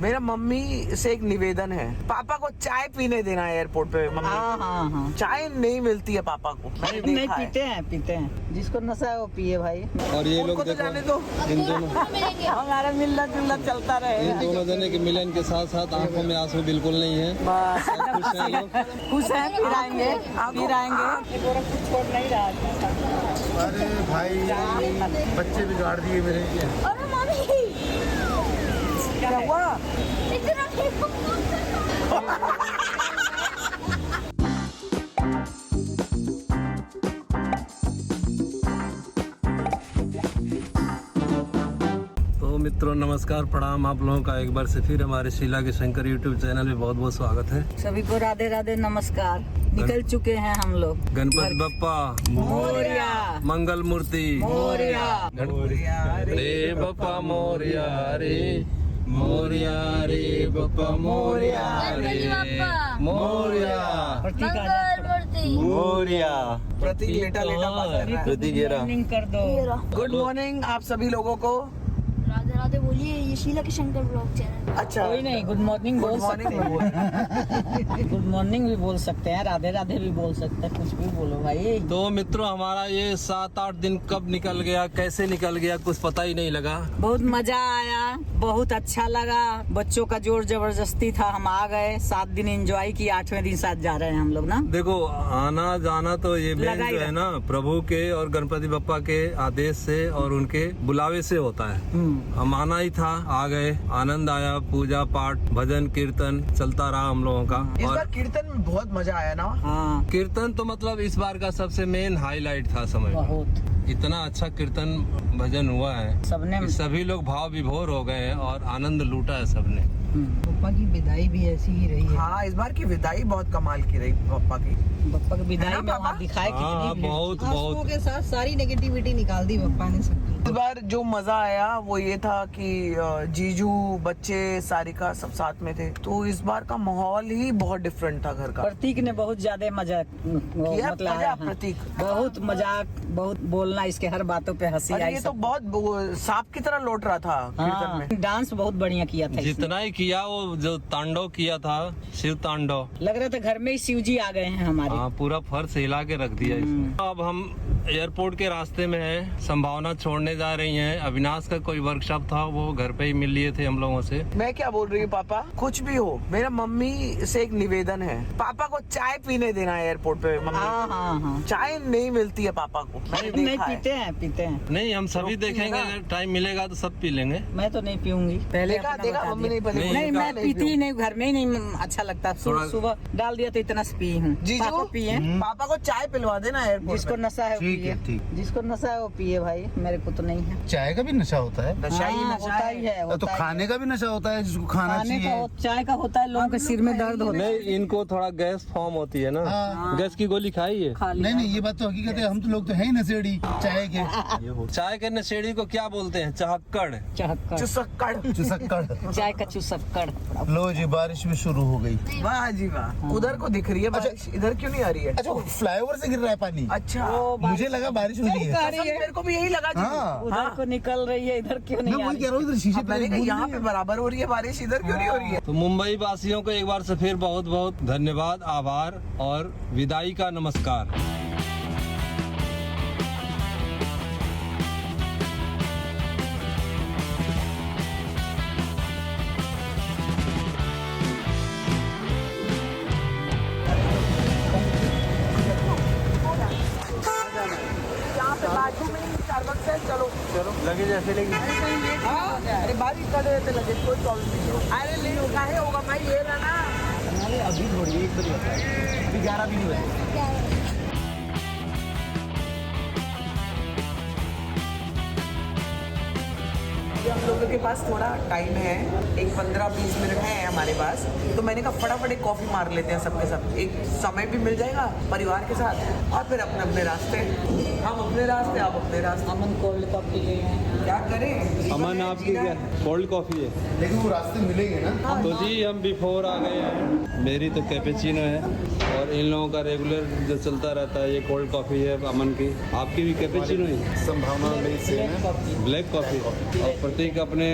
मेरा मम्मी से एक निवेदन है, पापा को चाय पीने देना है एयरपोर्ट पे। मम्मी हाँ। चाय नहीं मिलती है पापा को, मैंने नहीं देखा है। पीते हैं जिसको नशा है वो पिए भाई। और ये लोग उनको तो देखो जाने दो, इन दोनों हमारा मिलना जुलना चलता रहे। इन दोनों जने के मिलन के साथ साथ आंखों में आंसू बिल्कुल नहीं है। खुश हैं लोग। खुश हैं, फिर आएंगे। गोरखपुर छोड़ नहीं रहा। अरे भाई बच्चे बिगाड़ दिए मेरे। अरे मम्मी क्या हुआ? इतना तो मित्रों नमस्कार प्रणाम, आप लोगों का एक बार से फिर हमारे शीला के शंकर यूट्यूब चैनल में बहुत बहुत स्वागत है। सभी को राधे राधे नमस्कार। निकल चुके हैं हम लोग। गणपति बप्पा मोरिया, मंगल मूर्ति मोरिया। रे बप्पा मोरिया रे, मोरिया रे बप्पा मोरिया रे, मोरिया प्रतीक आ जा। मूर्ति मोरिया। प्रतीक लेटा लेटा बात कर रहा है। प्रतीक ये रहा। मॉर्निंग कर दो। गुड मॉर्निंग आप सभी लोगों को। राधे राधे बोलिए, ये शीला के शंकर ब्लॉग चैनल। अच्छा, कोई नहीं, गुड मॉर्निंग बोल सकते हैं। गुड मॉर्निंग भी बोल सकते हैं, राधे राधे भी बोल सकते हैं, कुछ भी बोलो भाई। तो मित्रों हमारा ये 7-8 दिन कब निकल गया, कैसे निकल गया, कुछ पता ही नहीं लगा। बहुत मजा आया, बहुत अच्छा लगा। बच्चों का जोर जबरदस्ती था, हम आ गए। 7 दिन एंजॉय किया, 8वें दिन साथ जा रहे हैं हम लोग ना। देखो आना जाना तो ये मेन लगा ही जो है ना प्रभु के और गणपति बप्पा के आदेश से और उनके बुलावे से होता है। हम आना ही था, आ गए, आनंद आया, पूजा पाठ भजन कीर्तन चलता रहा हम लोगों का। इस और बार कीर्तन में बहुत मजा आया ना। हाँ, कीर्तन तो मतलब इस बार का सबसे मेन हाईलाइट था, समझ लो। बहुत इतना अच्छा कीर्तन भजन हुआ है सबने। कि सभी लोग भाव विभोर हो गए हैं और आनंद लूटा है सबने। पप्पा की विदाई भी ऐसी ही रही है। हाँ, इस बार की विदाई बहुत कमाल की रही पापा की। पप्पा की है विदाई ना में पापा? वहाँ दिखाए हाँ कितनी भीड़। बहुत बहुत के साथ सारी नेगेटिविटी निकाल दी पप्पा ने सबकी। इस बार जो मजा आया वो ये था कि जीजू बच्चे सारिका सब साथ में थे, तो इस बार का माहौल ही बहुत डिफरेंट था घर का। प्रतीक ने बहुत ज्यादा मजाक किया मतलब मजा, हाँ, प्रतीक बहुत मजाक, बहुत बोलना, इसके हर बातों पे हंसी और आई। ये तो बहुत वो सांप की तरह लौट रहा था कीर्तन में। डांस बहुत बढ़िया किया था इसने। जितना ही किया वो जो तांडव किया था, शिव तांडव, लग रहा था घर में ही शिव जी आ गए हैं हमारे। हाँ पूरा फर्श हिला के रख दिया इसने। अब हम एयरपोर्ट के रास्ते में हैं, संभावना छोड़ने जा रही हैं। अविनाश का कोई वर्कशॉप था, वो घर पे ही मिल लिए थे हम लोगों से। मैं क्या बोल रही हूँ पापा, कुछ भी हो मेरा मम्मी से एक निवेदन है, पापा को चाय पीने देना है एयरपोर्ट पे। मम्मी हाँ। चाय नहीं मिलती है पापा को, मैंने नहीं देखा है। पीते हैं। नहीं हम सभी रोकती है देखेंगे, ना। अगर टाइम मिलेगा तो सब पी लेंगे। मैं तो नहीं पीऊंगी। पहले देखा अपना देखा बता मम्मी दिया। नहीं नहीं, नहीं, मैं पीती ही नहीं, घर में ही नहीं अच्छा लगता। थोड़ा- सुबह डाल दिया तो इतना पी हूँ। जीजू पापा पिए, पापा को चाय पिलवा देना एयरपोर्ट जिसको पे। नशा है वो ठीक पिए। है, ठीक। जिसको नशा है वो पिए भाई, मेरे को तो नहीं है। चाय का भी नशा होता है, नशा ही हाँ, नशा होता ही है, तो होता ही खाने है। का भी नशा होता है जिसको खाना खाने का चाहिए। चाय का होता है, लोगों के सिर में दर्द होता है। नहीं इनको थोड़ा गैस फॉर्म होती है ना, हाँ। गैस की गोली खाई है। खा लिया। नहीं ये बात तो हकीकत है, हम तो लोग तो है ही नशेड़ी चाय के। चाय के नशेड़ी को क्या बोलते हैं? चाहक्कड़। चहक्कड़, चुसक्कड़। चुसक्कड़। चाय का चुसक्कड़। लो जी बारिश भी शुरू हो गई। वाह जी वाह, उधर को दिख रही है बारिश, इधर क्यों नहीं आ रही है? अच्छा फ्लाईओवर से गिर रहा है पानी। अच्छा, मुझे लगा बारिश हो रही है। कसम, मेरे को भी यही लगा जी। हाँ। उधर को निकल रही है, इधर क्यों मैं नहीं आ वही रही? कह रहा हूँ, इधर शीशे अब पे मैंने कहा बूंद यहाँ नहीं पे है। बराबर हो रही है बारिश, इधर क्यों नहीं हो रही है? तो मुंबई वासियों को एक बार से फिर बहुत बहुत धन्यवाद, आभार और विदाई का नमस्कार। यहाँ पे बाजू में ही स्टारबक्स है, चलो चलो। लगे जैसे लेगी। हाँ, अरे बारिश कर रहे थे, लगे कोई प्रॉब्लम नहीं है। अरे ले काहे होगा भाई, ये रहा ना। अभी थोड़ी 1 बजे होता है, अभी 11 भी नहीं बजे। अभी हम लोगों के पास थोड़ा टाइम है, एक 15-20 मिनट है हमारे पास, तो मैंने कहा फटाफट एक कॉफी मार लेते हैं सबके सब, एक समय भी मिल जाएगा परिवार के साथ, और फिर अपने अपने रास्ते, हम अपने रास्ते, आप अपने रास्ते। अमन कोल्ड कॉफी ले गए हैं। क्या करें? अमन आपकी क्या कोल्ड कॉफी है? लेकिन वो रास्ते मिलेंगे ना। तो जी हम बिफोर आ गए हैं। मेरी तो कैपेचिनो है और इन लोगों का रेगुलर जो चलता रहता है ये कोल्ड कॉफी है अमन की। आपकी भी कैपेचिनो ही? संभावना नहीं से ब्लैक कॉफी। Black coffee. और प्रतीक अपने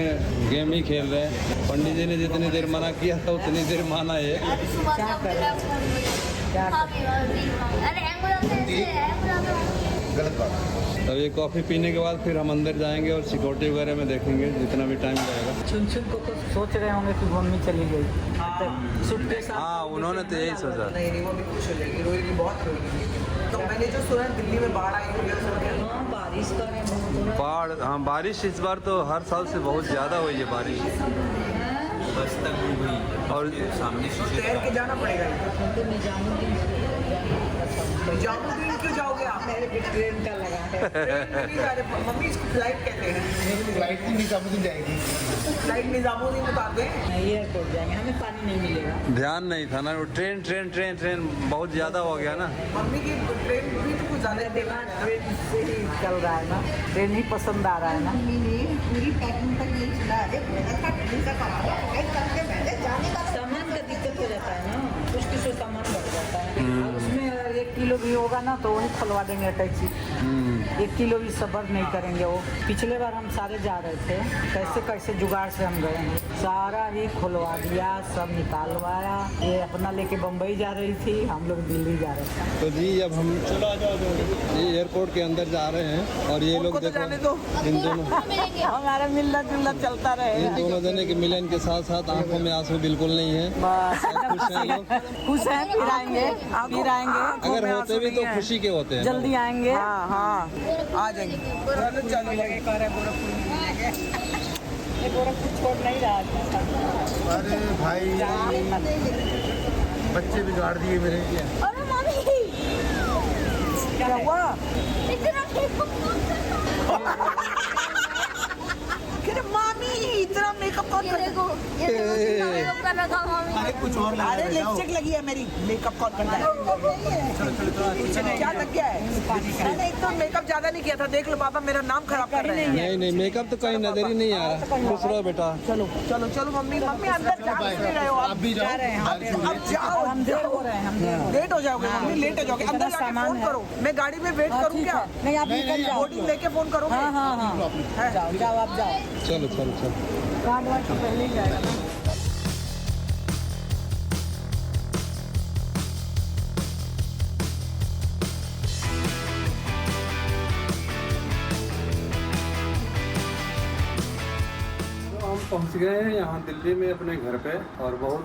गेम ही खेल रहे हैं। पंडित जी ने जितनी देर मना किया था उतनी देर माना है। गलत बात। तब ये कॉफ़ी पीने के बाद फिर हम अंदर जाएंगे और सिक्योरिटी वगैरह में देखेंगे जितना भी टाइम लगेगा। चुन को तो सोच रहे होंगे कि मम्मी चली गई सूटकेस। हाँ, उन्होंने तो यही सोचा। नहीं वो भी खुश हो जाएगी, रोएगी, बहुत रोएगी। तो मैंने जो सुना है दिल्ली में बाढ़ आई हुई है, सुन के हाँ, बारिश का है बहुत। बाढ़, हाँ बारिश इस बार तो हर साल से बहुत ज़्यादा हुई है बारिश। बस तक भी हुई और सामने तो तैर के जाना पड़ेगा। निजामुद्दीन क्यों जाओगे आप? मेरे पे ट्रेन का लगा है। ट्रेन में नहीं जा रहे, मम्मी इसको फ्लाइट कहते हैं। फ्लाइट भी निजामुद्दीन जाएगी। फ्लाइट निजामुद्दीन उतार दें। नहीं, एयरपोर्ट जाएंगे, हमें पानी नहीं मिलेगा। ध्यान नहीं था ना, वो ट्रेन ट्रेन ट्रेन ट्रेन बहुत ज़्यादा हो गया ना। मम्मी की ट्रेन भी तो कुछ ज़्यादा देखा है। ट्रेन से ही चल रहा है ना, ट्रेन ही पसंद आ रहा है ना। पूरी पैकिंग तक नहीं चला है। सामान का दिक्कत हो जाता है ना, कुछ किसी सामान बढ़ जाता है। और उसमें 1 किलो भी होगा ना तो वही खुलवा देंगे टैक्सी। 1 किलो भी सब्र नहीं करेंगे वो। पिछले बार हम सारे जा रहे थे, कैसे कैसे जुगाड़ से हम गए हैं, सारा ही खुलवा दिया, सब निकालवाया। ये अपना लेके बम्बई जा रही थी, हम लोग दिल्ली जा रहे थे। तो जी अब हम ये एयरपोर्ट के अंदर जा रहे हैं और ये लोग देखो इन दोनों हमारा मिलना जुलना चलता रहे। इन दोनों जने के मिलन के साथ साथ आंखों में आंसू बिल्कुल नहीं है। खुश हैं लोग। खुश हैं, फिर आएंगे, फिर आएंगे। अगर होते भी तो खुशी के होते हैं। जल्दी आएंगे। हाँ हाँ आ जाएंगे। चलो गोरखपुर छोड़ नहीं रहा। अरे भाई बच्चे बिगाड़ दिए मेरे। अरे मम्मी क्या हुआ? मामी इतना मेकअप कौन ये देखो मेकअप कर रखा मम्मी। कुछ और अरे लिपस्टिक लगी है मेरी, मेकअप कौन करता है? क्या लग गया है? मैंने इतना मेकअप ज्यादा नहीं किया था, देख लो पापा मेरा नाम खराब कर रहे हैं। नहीं मेकअप तो कहीं नजर ही नहीं आ रहा। खुश रहो बेटा। चलो चलो चलो मम्मी अंदर जा नहीं रहे हो आप भी जाओ। अब जाओ, हम देर हो रहे हैं, हम देर हो रहे लेट हो जाओगे मम्मी, लेट हो जाओगे। अंदर जाके फोन करो, मैं गाड़ी में वेट करूँ क्या? हैं। नहीं, आप निकल जाओ। बोर्डिंग लेके फोन करोगे? हाँ हाँ हाँ, जाओ जाओ, आप जाओ। चलो चलो चलो। कार्ड वार्ड तो पहले ही जाएगा ना। हम पहुंच गए हैं यहाँ दिल्ली में अपने घर पे और बहुत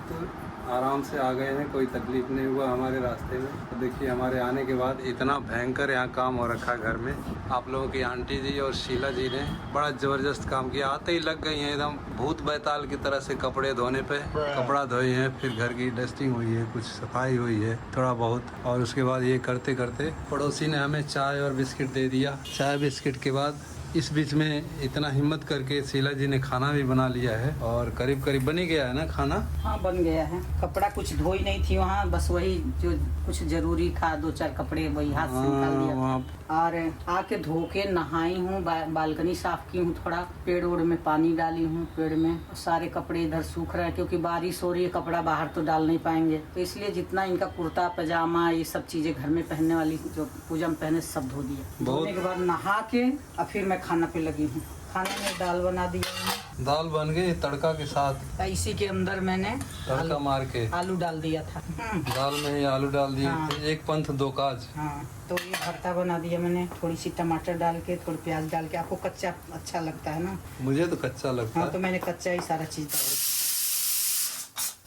आराम से आ गए हैं, कोई तकलीफ नहीं हुआ हमारे रास्ते में। तो देखिए हमारे आने के बाद इतना भयंकर यहाँ काम हो रखा घर में। आप लोगों की आंटी जी और शीला जी ने बड़ा ज़बरदस्त काम किया। आते ही लग गई हैं एकदम भूत बैताल की तरह से कपड़े धोने पे। कपड़ा धोए हैं, फिर घर की डस्टिंग हुई है, कुछ सफाई हुई है थोड़ा बहुत, और उसके बाद ये करते करते पड़ोसी ने हमें चाय और बिस्किट दे दिया। चाय बिस्किट के बाद इस बीच में इतना हिम्मत करके शीला जी ने खाना भी बना लिया है और करीब करीब बन ही गया है ना खाना। हाँ बन गया है। कपड़ा कुछ धोई नहीं थी वहाँ, बस वही जो कुछ जरूरी था 2-4 कपड़े वही हाथ से निकाल दिया था। और आके धो के नहाई हूँ, बालकनी साफ की हूँ, थोड़ा पेड़ ओड़ में पानी डाली हूँ, पेड़ में सारे कपड़े इधर सूख रहे हैं क्योंकि बारिश हो रही है, कपड़ा बाहर तो डाल नहीं पाएंगे, तो इसलिए जितना इनका कुर्ता पजामा ये सब चीजें घर में पहनने वाली जो पूजा में पहने सब धो दिए। धोने के बाद नहा के अब फिर मैं खाना पे लगी हूँ। खाने में दाल बना दिया, दाल बन गई तड़का के साथ। इसी के अंदर मैंने तड़का मार के आलू डाल दिया था। दाल में ही आलू डाल दिए हाँ। थे। एक पंथ दो काज। हाँ, तो ये भरता बना दिया मैंने, थोड़ी सी टमाटर डाल के, थोड़ी प्याज डाल के। आपको कच्चा अच्छा लगता है ना? मुझे तो कच्चा लगता हाँ, है। तो मैंने कच्चा ही सारा चीज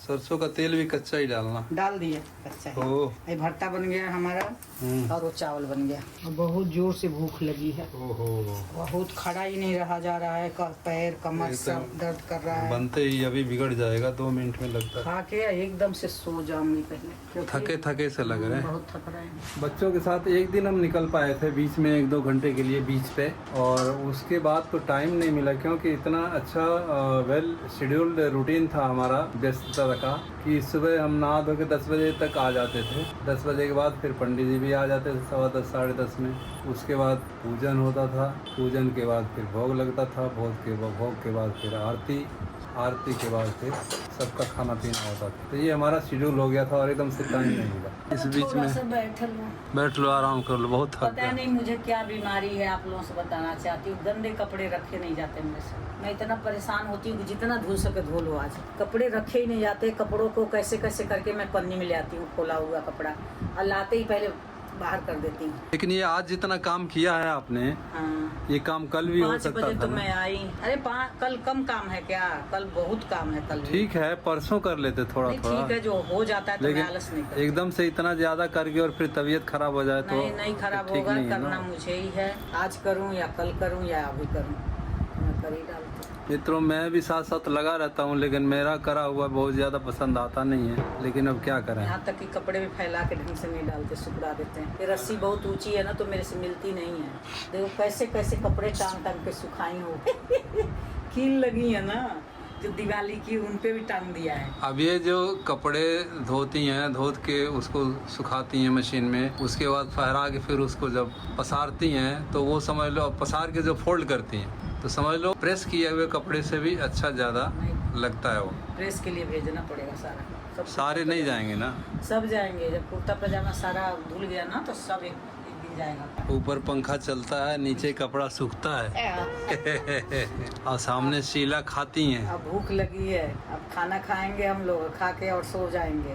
सरसों का तेल भी कच्चा ही डालना। डाल दिया कच्चा ही। ओह। ये भरता बन गया हमारा और वो चावल बन गया। और बहुत जोर से भूख लगी है, ओहो, बहुत खड़ा ही नहीं रहा जा रहा है, पैर कमर सब दर्द कर रहा है। बनते ही अभी बिगड़ जाएगा, 2 मिनट में लगता है। खा के एकदम से सो जाऊंगी पहले, क्योंकि थके थके से लग रहे हैं। बहुत थक रहे हैं। बच्चों के साथ एक दिन हम निकल पाए थे बीच में 1-2 घंटे के लिए बीच पे, और उसके बाद तो टाइम नहीं मिला क्योंकि इतना अच्छा वेल शेड्यूल्ड रूटीन था हमारा व्यस्तता का कि सुबह हम नहा धो के 10 बजे तक आ जाते थे। 10 बजे के बाद फिर पंडित जी भी आ जाते थे 10:15 साढ़े 10 में। उसके बाद पूजन होता था, पूजन के बाद फिर भोग लगता था, भोग के बाद फिर आरती, आरती के बाद फिर सबका खाना पीना होता था। तो ये हमारा शेड्यूल हो गया था और एकदम से टाइम नहीं मिला। इस बीच थोड़ा सा में बैठ लो, आराम कर लो, बहुत थक पता गया। नहीं मुझे क्या बीमारी है, आप लोगों से बताना चाहती हूँ। गंदे कपड़े रखे नहीं जाते मेरे से। मैं इतना परेशान होती हूँ कि जितना धुल सके धो लो। आज कपड़े रखे ही नहीं जाते। कपड़ों को कैसे कैसे करके मैं पन्नी में ले आती हूँ, खोला हुआ कपड़ा, और लाते ही पहले बाहर कर देती हूँ। लेकिन ये आज जितना काम किया है आपने, हाँ, ये काम कल भी हो 5 सकता बजे था तो ना? मैं आई। अरे कल कम काम है क्या? कल बहुत काम है। कल भी। ठीक है, परसों कर लेते थोड़ा नहीं, थोड़ा। ठीक है, जो हो जाता है तो मैं आलस नहीं लेकिन करती। एकदम से इतना ज्यादा करके और फिर तबीयत खराब हो जाए तो नहीं खराब ठीक होगा। नहीं है करना ना। मुझे ही है। आज करूँ या कल करूँ या अभी करूँ, मैं कर ही डालती हूँ। मित्रों, मैं भी साथ साथ लगा रहता हूँ, लेकिन मेरा करा हुआ बहुत ज्यादा पसंद आता नहीं है। लेकिन अब क्या करें। यहाँ तक कि कपड़े भी फैला के ढंग से नहीं डालते, सुखड़ा देते हैं। ये रस्सी बहुत ऊंची है ना, तो मेरे से मिलती नहीं है। देखो कैसे कैसे कपड़े टांग टांग के सुखाई हो। कील लगी है ना, जो दिवाली की, उन पे भी टांग दिया है। अब ये जो कपड़े धोती हैं, धो के उसको सुखाती हैं मशीन में, उसके बाद फहरा के फिर उसको जब पसारती हैं तो वो समझ लो, पसार के जो फोल्ड करती हैं तो समझ लो प्रेस किए हुए कपड़े से भी अच्छा ज़्यादा लगता है वो। प्रेस के लिए भेजना पड़ेगा सारा। सब सारे नहीं जाएंगे ना, सब जाएंगे। जब कुर्ता पजामा सारा धुल गया ना, तो सब एक दिन जाएगा। ऊपर पंखा चलता है, नीचे कपड़ा सूखता है और सामने शीला खाती हैं। अब भूख लगी है, अब खाना खाएंगे हम लोग, खा के और सो जाएंगे।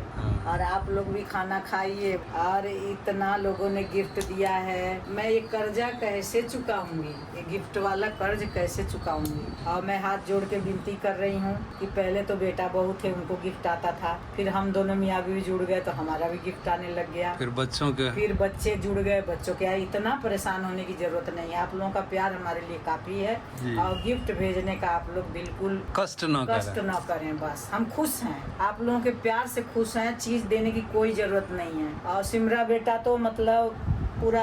और आप लोग भी खाना खाइए। और इतना लोगों ने गिफ्ट दिया है, मैं ये कर्जा कैसे चुकाऊंगी? ये गिफ्ट वाला कर्ज कैसे चुकाऊंगी? और मैं हाथ जोड़ के विनती कर रही हूँ कि पहले तो बेटा बहू थे, उनको गिफ्ट आता था, फिर हम दोनों मियाँ बीवी जुड़ गए तो हमारा भी गिफ्ट आने लग गया, फिर बच्चों के, फिर बच्चे जुड़ गए, बच्चों के। इतना परेशान होने की जरूरत नहीं है। आप लोगों का प्यार हमारे लिए काफी है। और गिफ्ट भेजने का आप लोग बिल्कुल कष्ट न करें। बस हम खुश हैं, आप लोगों के प्यार से खुश हैं। चीज देने की कोई जरूरत नहीं है। और सिमरा बेटा तो मतलब पूरा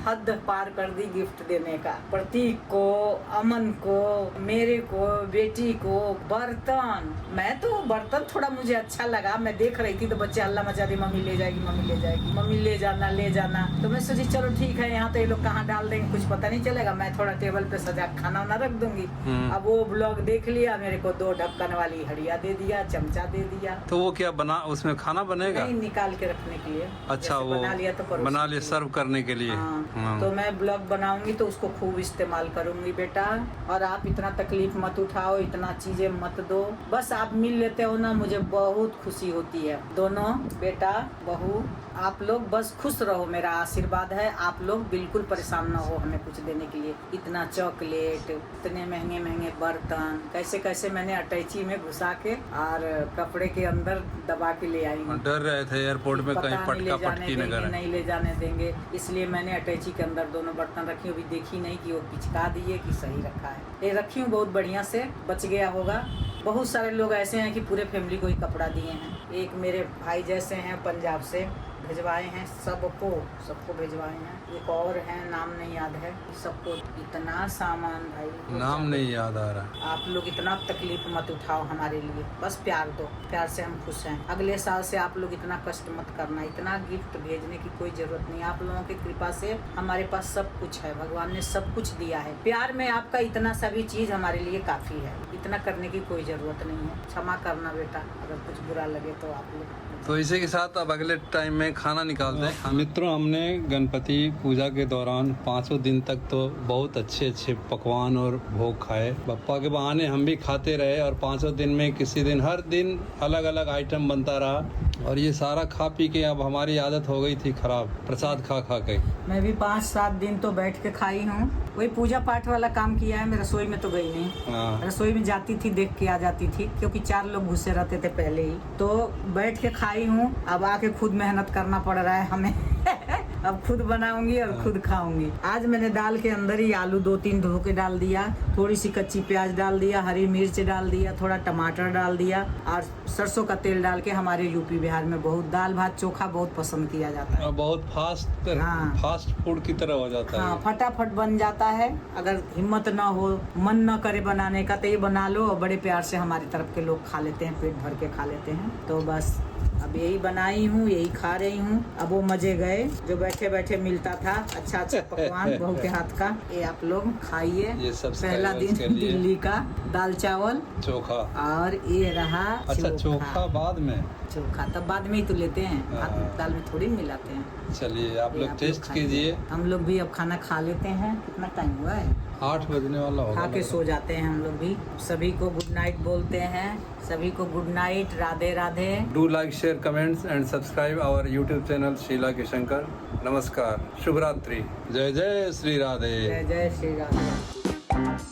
हद पार कर दी गिफ्ट देने का। प्रतीक को, अमन को, मेरे को, बेटी को बर्तन। मैं तो बर्तन थोड़ा मुझे अच्छा लगा। मैं देख रही थी तो बच्चे हल्ला मचा दी, मम्मी ले जाएगी, मम्मी ले जाएगी, मम्मी ले जाना, ले जाना। तो मैं सोची चलो ठीक है, यहाँ तो ये लोग कहाँ डाल देंगे, कुछ पता नहीं चलेगा। मैं थोड़ा टेबल पे सजा खाना वाना रख दूंगी। अब वो ब्लॉग देख लिया, मेरे को 2 ढक्कन वाली हड़िया दे दिया, चमचा दे दिया। तो वो क्या बना, उसमें खाना बनेगा? नहीं, निकाल के रखने के लिए। अच्छा, वो बना लिया तो परोसने बना लिया के लिए। सर्व करने के लिए। हाँ। तो मैं ब्लॉग बनाऊंगी तो उसको खूब इस्तेमाल करूंगी बेटा। और आप इतना तकलीफ मत उठाओ, इतना चीजें मत दो। बस आप मिल लेते हो ना, मुझे बहुत खुशी होती है। दोनों बेटा बहू, आप लोग बस खुश रहो, मेरा आशीर्वाद है। आप लोग बिल्कुल परेशान ना हो हमें कुछ देने के लिए। इतना चॉकलेट, इतने महंगे महंगे बर्तन, कैसे कैसे मैंने अटैची में घुसा के और कपड़े के अंदर दबा के ले आई हूँ। डर रहे थे एयरपोर्ट में कहीं पटका पटकी न करे। नहीं ले जाने देंगे, इसलिए मैंने अटैची के अंदर दोनों बर्तन रखी। अभी देखी नहीं कि वो पिचका दिए कि सही रखा है। ये रखी हूँ बहुत बढ़िया से, बच गया होगा। बहुत सारे लोग ऐसे हैं कि पूरे फैमिली को ही कपड़ा दिए हैं। एक मेरे भाई जैसे हैं, पंजाब से भिजवाए हैं, सबको भिजवाए हैं। एक और है, नाम नहीं याद है। सबको इतना सामान भाई, नाम नहीं याद आ रहा। आप लोग इतना तकलीफ मत उठाओ हमारे लिए, बस प्यार दो। प्यार से हम खुश हैं। अगले साल से आप लोग इतना कष्ट मत करना। इतना गिफ्ट भेजने की कोई जरूरत नहीं। आप लोगों की कृपा से हमारे पास सब कुछ है, भगवान ने सब कुछ दिया है। प्यार में आपका इतना सभी चीज हमारे लिए काफी है। इतना करने की कोई जरूरत नहीं है। क्षमा करना बेटा, अगर कुछ बुरा लगे तो आप लोग। तो इसी के साथ अब अगले टाइम में खाना निकालते हैं। मित्रों, हमने गणपति पूजा के दौरान 5 दिन तक तो बहुत अच्छे अच्छे पकवान और भोग खाए। बप्पा के बहाने हम भी खाते रहे और 5 दिन में किसी दिन, हर दिन अलग अलग आइटम बनता रहा। और ये सारा खा पी के अब हमारी आदत हो गई थी खराब, प्रसाद खा खा के। मैं भी 5-7 दिन तो बैठ के खाई हूँ। वही पूजा पाठ वाला काम किया है। मैं रसोई में तो गई नहीं। रसोई में जाती थी, देख के आ जाती थी, क्योंकि 4 लोग घुसे रहते थे पहले ही। तो बैठ के खाई हूँ। अब आके खुद मेहनत करना पड़ रहा है हमें। अब खुद बनाऊंगी और खुद खाऊंगी। आज मैंने दाल के अंदर ही आलू 2-3 धो के डाल दिया, थोड़ी सी कच्ची प्याज डाल दिया, हरी मिर्च डाल दिया, थोड़ा टमाटर डाल दिया और सरसों का तेल डाल के। हमारे यूपी बिहार में बहुत दाल भात चोखा बहुत पसंद किया जाता है। बहुत फास्ट फूड की तरह हो जाता है। हाँ, फटाफट बन जाता है। अगर हिम्मत ना हो, मन ना करे बनाने का, तो ये बना लो और बड़े प्यार से हमारी तरफ के लोग खा लेते हैं, पेट भर के खा लेते हैं। तो बस अब यही बनाई हूँ, यही खा रही हूँ। अब वो मजे गए जो बैठे बैठे मिलता था, अच्छा अच्छा पकवान बहू के हाथ का। ये आप लोग खाइए। ये पहला दिन दिल्ली का दाल चावल चोखा। और ये रहा अच्छा चोखा बाद में, चोखा तब बाद में ही तो लेते हैं, भात हाँ। दाल में थोड़ी मिलाते हैं। चलिए आप ये लोग टेस्ट खाइए। कीजिए। हम लोग भी अब खाना खा लेते हैं। कितना टाइम हुआ है? 8 बजने वाला होगा। खा के सो जाते हैं हम लोग भी। सभी को गुड नाइट बोलते हैं। सभी को good night, Radhe Radhe. Do like, share, comments and subscribe our YouTube channel Sheela के शंकर। नमस्कार, शुभ रात्रि, जय जय श्री राधे। जय जय श्री राधे।